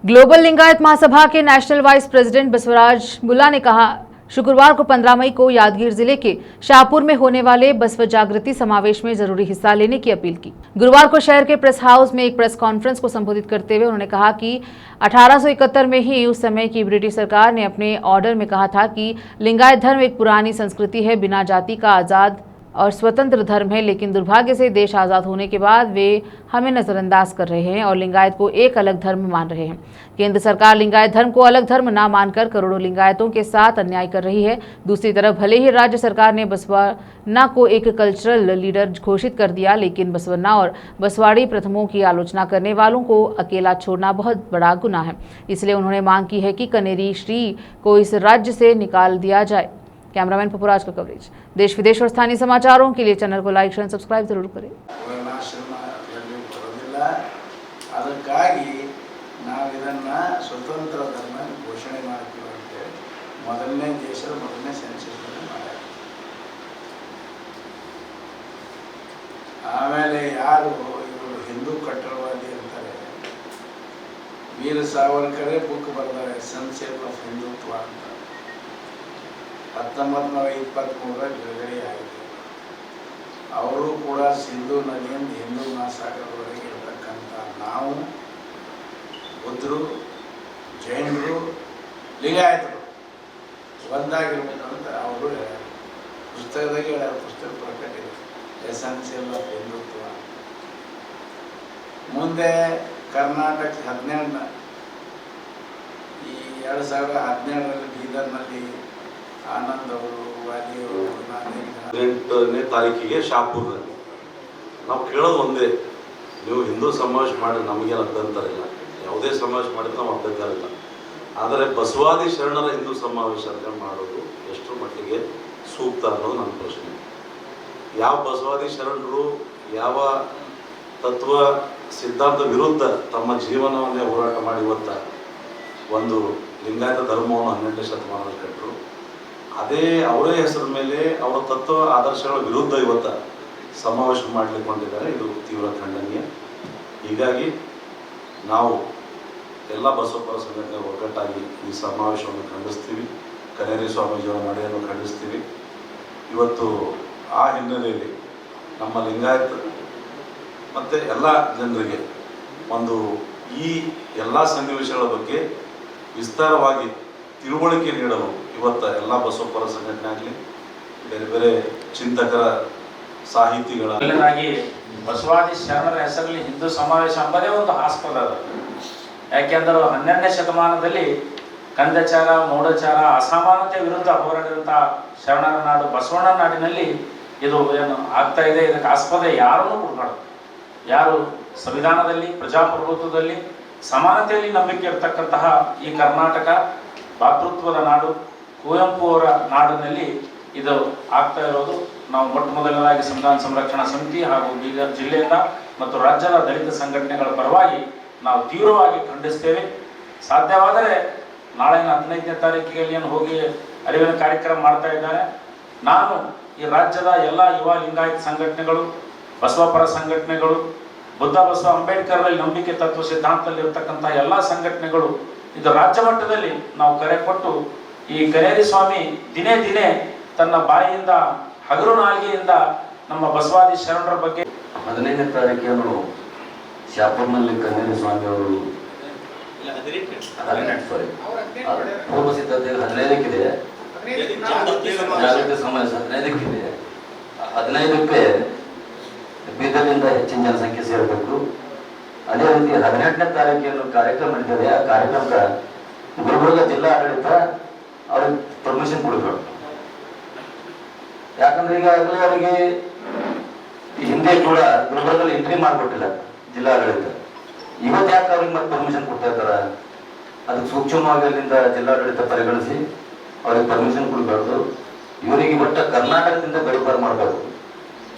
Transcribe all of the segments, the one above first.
Global Lingayat महासभा के national vice president Basavaraj बुल्ला ने कहा, शुक्रवार को 15 मई को यादगीर जिले के शाहपुर में होने वाले बसव जागृति समावेश में जरूरी हिस्सा लेने की अपील की। गुरुवार को शहर के प्रेस हाउस में एक प्रेस कॉन्फ्रेंस को संबोधित करते हुए उन्होंने कहा कि 1871 में ही उस समय की ब्रिटिश सरकार ने अपने ऑर्डर में कहा था कि लिंगायत धर्म एक पुरानी संस्कृति है, बिना जाति का आजाद और स्वतंत्र धर्म है, लेकिन दुर्भाग्य से देश आज़ाद होने के बाद वे हमें नज़रअंदाज कर रहे हैं और लिंगायत को एक अलग धर्म मान रहे हैं। केंद्र सरकार लिंगायत धर्म को अलग धर्म ना मानकर करोड़ों लिंगायतों के साथ अन्याय कर रही है। दूसरी तरफ भले ही राज्य सरकार ने बसवन्ना को एक कल्चरल लीडर घोषित कर दिया, लेकिन बसवन्ना और बसवाड़ी प्रथमों की आलोचना करने वालों को अकेला छोड़ना बहुत बड़ा गुनाह है। इसलिए उन्होंने मांग की है कि कनेरी श्री को इस राज्य से निकाल दिया जाए। कैमरामैन पपुराज का कवरेज। देश विदेश और स्थानीय समाचारों के लिए चैनल को लाइक शेयर सब्सक्राइब जरूर करें। स्वतंत्र धर्म घोषणे ಮೊದಲನೇ ದೇಶದ ಮೊದಲನೇ ಸೆನ್ಸಸ್ ಆಮೇಲೆ ಯಾರು ಇವರು ಹಿಂದೂ ಕಟ್ಟರವಾದಿ ಅಂತಾರೆ, ವೀರ ಸಾವರ್ಕರೇ ಬುಕ್ ಬರೆದಾರೆ ಸನ್ಸೆಟ್ ಆಫ್ ಹಿಂದುತ್ವ ಅಂತ. 1923 ಬಿಡುಗಡೆ ಆಗಿದೆ. ಅವರು ಕೂಡ ಸಿಂಧೂ ನದಿಯಿಂದ ಹಿಂದೂ ಮಹಾಸಾಗರದವರೆಗೆ ಇರತಕ್ಕಂಥ ನಾವು ಬುದ್ಧರು, ಜೈನರು, ಲಿಂಗಾಯತರು ಒಂದಾಗಿರ್ಬೇಕು ಅಂತ ಅವರು ಪುಸ್ತಕದಾಗ ಹೇಳ್ಯಾರ. ಪುಸ್ತಕ ಪ್ರಕಟ ಇದೆ, ಎಸೆನ್ಷಿಯಲ್ ಆಫ್ ಹಿಂದುತ್ವ. ಮುಂದೆ ಕರ್ನಾಟಕ 12 ಈ 2017 ಬೀದರ್ನಲ್ಲಿ ಆನಂದ್ ಅವರು, ವಾಲಿಯವರು, 8ನೇ ತಾರೀಕಿಗೆ ಶಾಪುರ್ನಲ್ಲಿ ನಾವು ಕೇಳೋದು ಒಂದೇ, ನೀವು ಹಿಂದೂ ಸಮಾವೇಶ ಮಾಡಿ ನಮಗೇನು ಅಭ್ಯಂತರ ಇಲ್ಲ, ಯಾವುದೇ ಸಮಾವೇಶ ಮಾಡಿದ್ರೆ ನಾವು ಅಭ್ಯಂತರ ಇಲ್ಲ. ಆದರೆ ಬಸವಾದಿ ಶರಣರ ಹಿಂದೂ ಸಮಾವೇಶ ಮಾಡೋದು ಎಷ್ಟರ ಮಟ್ಟಿಗೆ ಸೂಕ್ತ ಅನ್ನೋದು ನನ್ನ ಪ್ರಶ್ನೆ. ಯಾವ ಬಸವಾದಿ ಶರಣರು ಯಾವ ತತ್ವ ಸಿದ್ಧಾಂತ ವಿರುದ್ಧ ತಮ್ಮ ಜೀವನವನ್ನೇ ಹೋರಾಟ ಮಾಡಿ ಇವತ್ತ ಒಂದು ಲಿಂಗಾಯತ ಧರ್ಮವನ್ನು 12ನೇ ಶತಮಾನದಲ್ಲಿ ಕಟ್ಟರು, ಅದೇ ಅವರೇ ಹೆಸರ ಮೇಲೆ ಅವರ ತತ್ವ ಆದರ್ಶಗಳ ವಿರುದ್ಧ ಇವತ್ತ ಸಮಾವೇಶ ಮಾಡಲಿಕ್ಕೆ ಹೊಂದಿದ್ದಾರೆ. ಇದು ತೀವ್ರ ಖಂಡನೀಯ. ಹೀಗಾಗಿ ನಾವು ಎಲ್ಲ ಬಸವಪರ ಸಂಘಟನೆ ಒಗ್ಗಟ್ಟಾಗಿ ಈ ಸಮಾವೇಶವನ್ನು ಖಂಡಿಸ್ತೀವಿ. ಕನೇರಿ ಸ್ವಾಮೀಜಿಯವರ ನಡೆಯನ್ನು ಖಂಡಿಸ್ತೀವಿ. ಇವತ್ತು ಆ ಹಿನ್ನೆಲೆಯಲ್ಲಿ ನಮ್ಮ ಲಿಂಗಾಯತ ಮತ್ತು ಎಲ್ಲ ಜನರಿಗೆ ಒಂದು ಈ ಎಲ್ಲ ಸನ್ನಿವೇಶಗಳ ಬಗ್ಗೆ ವಿಸ್ತಾರವಾಗಿ ತಿಳುವಳಿಕೆ ನೀಡಲು ಇವತ್ತು ಎಲ್ಲ ಬಸವಪರ ಸಂಘಟನೆ ಆಗಲಿ, ಬೇರೆ ಬೇರೆ ಚಿಂತಕರ, ಸಾಹಿತಿಗಳ ಬಸವಾದಿ ಶರಣರ ಹೆಸರಲ್ಲಿ ಹಿಂದೂ ಸಮಾವೇಶ ಅಂಬದೇ ಒಂದು ಹಾಸ್ಪದ ಅದ. ಯಾಕೆಂದ್ರೆ 12ನೇ ಶತಮಾನದಲ್ಲಿ ಕಂದಚಾರ, ಮೂಢಚಾರ, ಅಸಮಾನತೆ ವಿರುದ್ಧ ಹೋರಾಡಿದಂಥ ಶರಣರ ನಾಡು ಬಸವಣ್ಣ ನಾಡಿನಲ್ಲಿ ಇದು ಏನು ಆಗ್ತಾ ಇದೆ, ಇದಕ್ಕೆ ಆಸ್ಪದ ಯಾರನ್ನೂ ಕೊಡಬಾರ್ದು. ಯಾರು ಸಂವಿಧಾನದಲ್ಲಿ, ಪ್ರಜಾಪ್ರಭುತ್ವದಲ್ಲಿ, ಸಮಾನತೆಯಲ್ಲಿ ನಂಬಿಕೆ ಇರತಕ್ಕಂತಹ ಈ ಕರ್ನಾಟಕ ಭಾತೃತ್ವದ ನಾಡು, ಕುವೆಂಪು ಅವರ ನಾಡಿನಲ್ಲಿ ಇದು ಆಗ್ತಾ ಇರೋದು ನಾವು ಮೊಟ್ಟ ಮೊದಲನೇದಾಗಿ ಸಂವಿಧಾನ ಸಂರಕ್ಷಣಾ ಸಮಿತಿ ಹಾಗೂ ಬೀದರ್ ಜಿಲ್ಲೆಯಿಂದ ಮತ್ತು ರಾಜ್ಯದ ದಲಿತ ಸಂಘಟನೆಗಳ ಪರವಾಗಿ ನಾವು ತೀವ್ರವಾಗಿ ಖಂಡಿಸ್ತೇವೆ. ಸಾಧ್ಯವಾದರೆ ನಾಳೆ 15ನೇ ತಾರೀಕಿಗೆ ಏನು ಹೋಗಿ ಅರಿವಿನ ಕಾರ್ಯಕ್ರಮ ಮಾಡ್ತಾ ಇದ್ದಾರೆ. ನಾನು ಈ ರಾಜ್ಯದ ಎಲ್ಲ ಯುವ ಲಿಂಗಾಯತ ಸಂಘಟನೆಗಳು, ಬಸವಪರ ಸಂಘಟನೆಗಳು, ಬುದ್ಧ ಬಸವ ಅಂಬೇಡ್ಕರ್ನಲ್ಲಿ ನಂಬಿಕೆ ತತ್ವ ಸಿದ್ಧಾಂತದಲ್ಲಿ ಇರತಕ್ಕಂಥ ಎಲ್ಲ ಸಂಘಟನೆಗಳು ಇದು ರಾಜ್ಯ ಮಟ್ಟದಲ್ಲಿ ನಾವು ಕರೆ ಕೊಟ್ಟು ಈ ಕನೇರಿ ಸ್ವಾಮಿ ದಿನೇ ದಿನೇ ತನ್ನ ಬಾಯಿಯಿಂದ ಹಗರು ನಾಲ್ಗೆಯಿಂದ ನಮ್ಮ ಬಸವಾದಿ ಶರಣರ ಬಗ್ಗೆ 15ನೇ ತಾರೀಕೇನು ಶಾಪುರ್ನಲ್ಲಿ ಕನೇರಿ ಸ್ವಾಮಿ ಅವರು ಪೂರ್ವ ಸಿದ್ಧತೆ 15ಕ್ಕಿದೆ, ಜಾಗೃತಿ ಸಮಾವೇಶ 15ಕ್ಕಿದೆ. 15ಕ್ಕೆ ಬೀದರ್ನಿಂದ ಹೆಚ್ಚಿನ ಜನಸಂಖ್ಯೆ ಸೇರಬೇಕು. ಅದೇ ರೀತಿ 18ನೇ ತಾರೀಕೇನು ಕಾರ್ಯಕ್ರಮ ನಡೀತದೆ, ಆ ಕಾರ್ಯಕ್ರಮಕ್ಕೆ ಗುಲ್ಬರ್ಗ ಜಿಲ್ಲಾ ಆಡಳಿತ ಅವ್ರಿಗೆ ಪರ್ಮಿಷನ್ ಕೊಡಬೇಕು. ಯಾಕಂದ್ರೆ ಈಗಾಗಲೇ ಅವರಿಗೆ ಹಿಂದೆ ಕೂಡ ಗುಲ್ಬರ್ಗದಲ್ಲಿ ಎಂಟ್ರಿ ಮಾಡಿಕೊಟ್ಟಿಲ್ಲ ಜಿಲ್ಲಾಡಳಿತ. ಇವತ್ತು ಯಾಕೆ ಅವ್ರಿಗೆ ಮತ್ತೆ ಪರ್ಮಿಷನ್ ಕೊಡ್ತಾ ಇದ್ದಾರೆ? ಅದಕ್ಕೆ ಸೂಕ್ಷ್ಮವಾಗಿ ಅಲ್ಲಿಂದ ಜಿಲ್ಲಾಡಳಿತ ಪರಿಗಣಿಸಿ ಅವ್ರಿಗೆ ಪರ್ಮಿಷನ್ ಕೊಡಬಾರ್ದು. ಇವರಿಗೆ ಒಟ್ಟ ಕರ್ನಾಟಕದಿಂದ ಗಡಿಪಾರು ಮಾಡಬೇಕು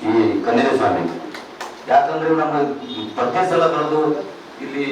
ಈ ಕನೇರಿ ಸ್ವಾಮಿ. ಯಾಕಂದ್ರೆ ನಮ್ಮ ಪ್ರತಿ ಸಲ ಬರೋದು ಇಲ್ಲಿ